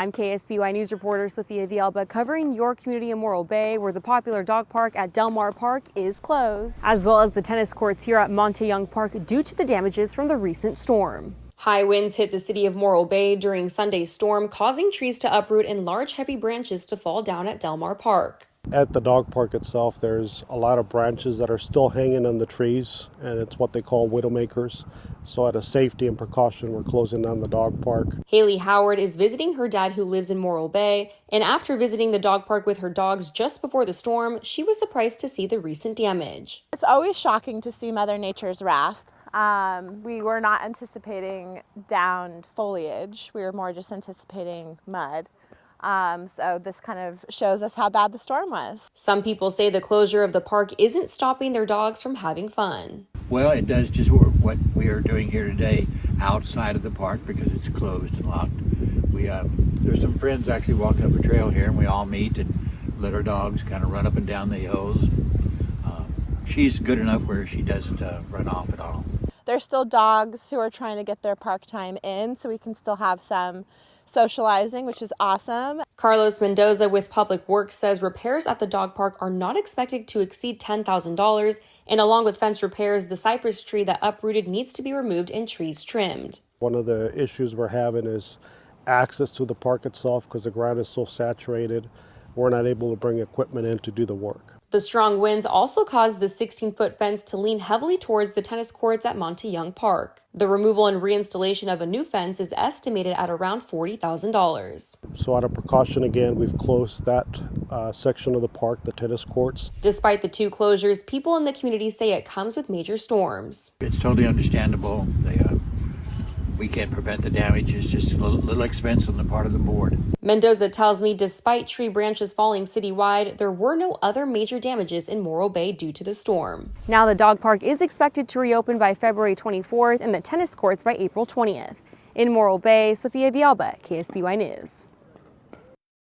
I'm KSBY News reporter Sophia Villalba covering your community in Morro Bay, where the popular dog park at Del Mar Park is closed, as well as the tennis courts here at Montayung Park due to the damages from the recent storm. High winds hit the city of Morro Bay during Sunday's storm, causing trees to uproot and large heavy branches to fall down at Del Mar Park. At the dog park itself, there's a lot of branches that are still hanging on the trees, and it's what they call widowmakers. So out of safety and precaution, we're closing down the dog park. Haley Howard is visiting her dad who lives in Morro Bay, and after visiting the dog park with her dogs just before the storm, she was surprised to see the recent damage. It's always shocking to see Mother Nature's wrath. We were not anticipating downed foliage. We were more just anticipating mud. So this kind of shows us how bad the storm was. Some people say the closure of the park isn't stopping their dogs from having fun. Well, it does just what we are doing here today outside of the park because it's closed and locked. There's some friends actually walking up a trail here, and we all meet and let our dogs kind of run up and down the hills. She's good enough where she doesn't run off at all. There's still dogs who are trying to get their park time in, so we can still have some socializing, which is awesome. Carlos Mendoza with Public Works says repairs at the dog park are not expected to exceed $10,000, and along with fence repairs, the cypress tree that uprooted needs to be removed and trees trimmed. One of the issues we're having is access to the park itself because the ground is so saturated. We're not able to bring equipment in to do the work. The strong winds also caused the 16-foot fence to lean heavily towards the tennis courts at Montayung Park. The removal and reinstallation of a new fence is estimated at around $40,000. So out of precaution, again, we've closed that section of the park, the tennis courts. Despite the two closures, people in the community say it comes with major storms. It's totally understandable. We can't prevent the damage. It's just a little expense on the part of the board. Mendoza tells me despite tree branches falling citywide, there were no other major damages in Morro Bay due to the storm. Now the dog park is expected to reopen by February 24th and the tennis courts by April 20th. In Morro Bay, Sophia Villalba, KSBY News.